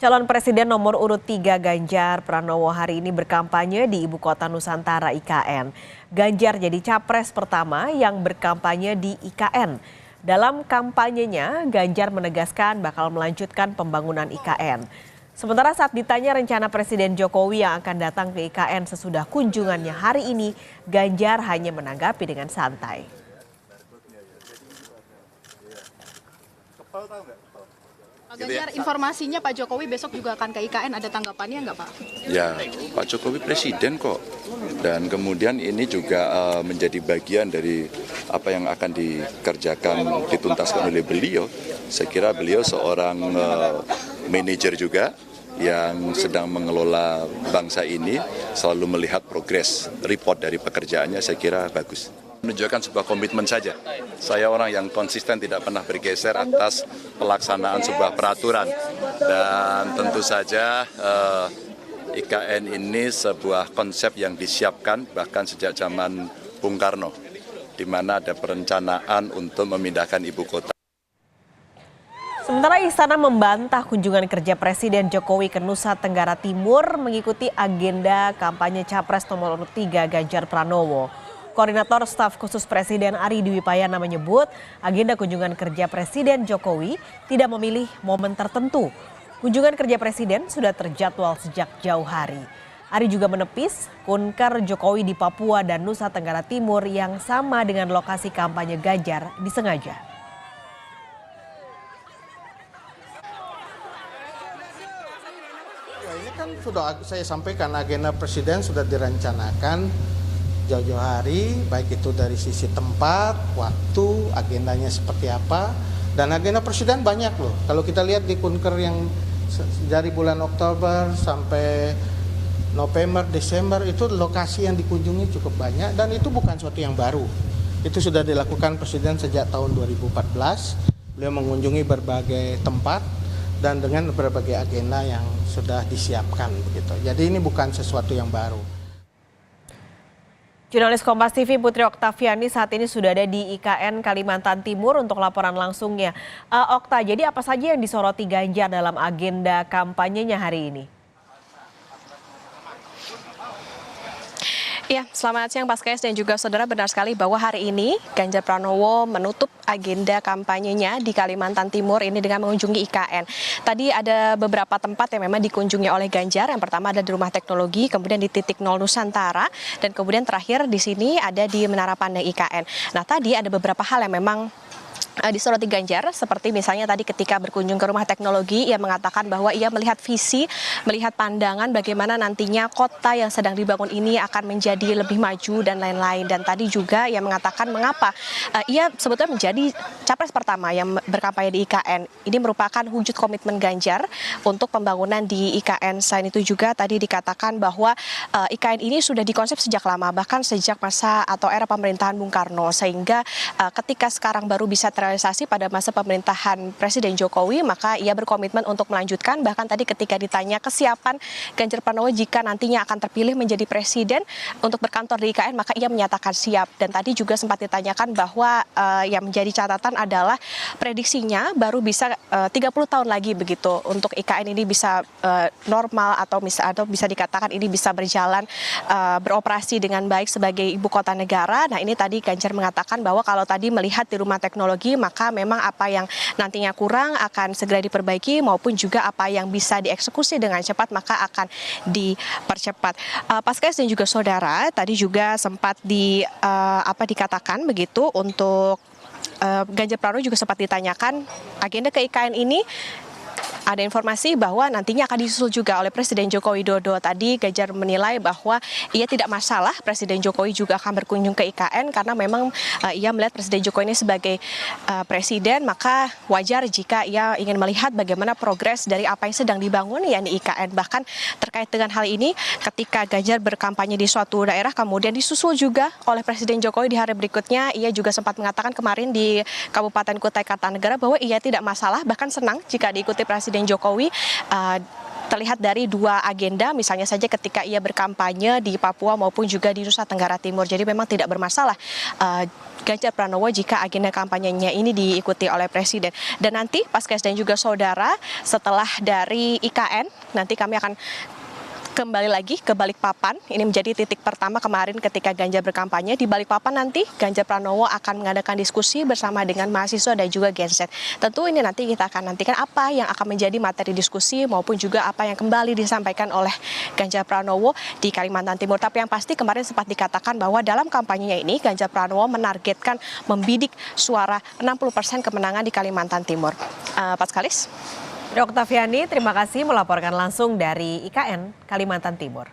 Calon Presiden nomor urut 3 Ganjar Pranowo hari ini berkampanye di Ibu Kota Nusantara IKN. Ganjar jadi capres pertama yang berkampanye di IKN. Dalam kampanyenya, Ganjar menegaskan bakal melanjutkan pembangunan IKN. Sementara saat ditanya rencana Presiden Jokowi yang akan datang ke IKN sesudah kunjungannya hari ini, Ganjar hanya menanggapi dengan santai. Pak Ganjar, informasinya Pak Jokowi besok juga akan ke IKN, ada tanggapannya nggak Pak? Ya, Pak Jokowi presiden kok. Dan kemudian ini juga menjadi bagian dari apa yang akan dikerjakan, dituntaskan oleh beliau. Saya kira beliau seorang manajer juga yang sedang mengelola bangsa ini, selalu melihat progres, report dari pekerjaannya, saya kira bagus. Menunjukkan sebuah komitmen saja. Saya orang yang konsisten, tidak pernah bergeser atas pelaksanaan sebuah peraturan. Dan tentu saja IKN ini sebuah konsep yang disiapkan bahkan sejak zaman Bung Karno, di mana ada perencanaan untuk memindahkan ibu kota. Sementara Istana membantah kunjungan kerja Presiden Jokowi ke Nusa Tenggara Timur mengikuti agenda kampanye Capres nomor 3 Ganjar Pranowo. Koordinator Staf Khusus Presiden Ari Dwi Payana menyebut agenda kunjungan kerja Presiden Jokowi tidak memilih momen tertentu. Kunjungan kerja Presiden sudah terjadwal sejak jauh hari. Ari juga menepis kunker Jokowi di Papua dan Nusa Tenggara Timur yang sama dengan lokasi kampanye Ganjar disengaja. Ya, ini kan sudah saya sampaikan, agenda Presiden sudah direncanakan jauh-jauh hari, baik itu dari sisi tempat, waktu, agendanya seperti apa. Dan agenda Presiden banyak loh. Kalau kita lihat di kunker yang dari bulan Oktober sampai November, Desember, itu lokasi yang dikunjungi cukup banyak. Dan itu bukan sesuatu yang baru. Itu sudah dilakukan Presiden sejak tahun 2014. Beliau mengunjungi berbagai tempat dan dengan berbagai agenda yang sudah disiapkan begitu. Jadi ini bukan sesuatu yang baru. Jurnalis Kompas TV Putri Oktaviani saat ini sudah ada di IKN Kalimantan Timur untuk laporan langsungnya. Okta, jadi apa saja yang disoroti Ganjar dalam agenda kampanyenya hari ini? Ya, selamat siang Pak Skes dan juga saudara, benar sekali bahwa hari ini Ganjar Pranowo menutup agenda kampanyenya di Kalimantan Timur ini dengan mengunjungi IKN. Tadi ada beberapa tempat yang memang dikunjungi oleh Ganjar. Yang pertama ada di Rumah Teknologi, kemudian di Titik Nol Nusantara, dan kemudian terakhir di sini ada di Menara Pandang IKN. Nah, tadi ada beberapa hal yang memang disoroti Ganjar, seperti misalnya tadi ketika berkunjung ke Rumah Teknologi, ia mengatakan bahwa ia melihat visi, melihat pandangan bagaimana nantinya kota yang sedang dibangun ini akan menjadi lebih maju dan lain-lain. Dan tadi juga ia mengatakan mengapa ia sebetulnya menjadi capres pertama yang berkampanye di IKN. Ini merupakan wujud komitmen Ganjar untuk pembangunan di IKN. Selain itu juga tadi dikatakan bahwa IKN ini sudah dikonsep sejak lama, bahkan sejak masa atau era pemerintahan Bung Karno, sehingga ketika sekarang baru bisa realisasi pada masa pemerintahan Presiden Jokowi, maka ia berkomitmen untuk melanjutkan. Bahkan tadi ketika ditanya kesiapan Ganjar Pranowo jika nantinya akan terpilih menjadi presiden untuk berkantor di IKN, maka ia menyatakan siap. Dan tadi juga sempat ditanyakan bahwa yang menjadi catatan adalah prediksinya baru bisa 30 tahun lagi begitu untuk IKN ini bisa normal atau bisa dikatakan ini bisa berjalan beroperasi dengan baik sebagai ibu kota negara. Nah, ini tadi Ganjar mengatakan bahwa kalau tadi melihat di Rumah Teknologi, maka memang apa yang nantinya kurang akan segera diperbaiki, maupun juga apa yang bisa dieksekusi dengan cepat maka akan dipercepat. Pak Skes dan juga saudara, tadi juga sempat dikatakan begitu untuk Ganjar Pranowo juga sempat ditanyakan agenda ke IKN ini. Ada informasi bahwa nantinya akan disusul juga oleh Presiden Joko Widodo. Tadi Ganjar menilai bahwa ia tidak masalah Presiden Jokowi juga akan berkunjung ke IKN karena memang ia melihat Presiden Jokowi ini sebagai presiden, maka wajar jika ia ingin melihat bagaimana progres dari apa yang sedang dibangun yakni IKN. Bahkan terkait dengan hal ini, ketika Ganjar berkampanye di suatu daerah kemudian disusul juga oleh Presiden Jokowi di hari berikutnya, ia juga sempat mengatakan kemarin di Kabupaten Kutai Kartanegara bahwa ia tidak masalah, bahkan senang jika diikuti Presiden Jokowi terlihat dari dua agenda, misalnya saja ketika ia berkampanye di Papua maupun juga di Nusa Tenggara Timur. Jadi memang tidak bermasalah Ganjar Pranowo jika agenda kampanyenya ini diikuti oleh Presiden. Dan nanti Paskes dan juga saudara, setelah dari IKN, nanti kami akan kembali lagi ke Balikpapan. Ini menjadi titik pertama kemarin ketika Ganjar berkampanye. Di Balikpapan nanti Ganjar Pranowo akan mengadakan diskusi bersama dengan mahasiswa dan juga genset. Tentu ini nanti kita akan nantikan apa yang akan menjadi materi diskusi maupun juga apa yang kembali disampaikan oleh Ganjar Pranowo di Kalimantan Timur. Tapi yang pasti kemarin sempat dikatakan bahwa dalam kampanyenya ini Ganjar Pranowo menargetkan membidik suara 60% kemenangan di Kalimantan Timur. Pak Skalis. Oktaviani, terima kasih melaporkan langsung dari IKN Kalimantan Timur.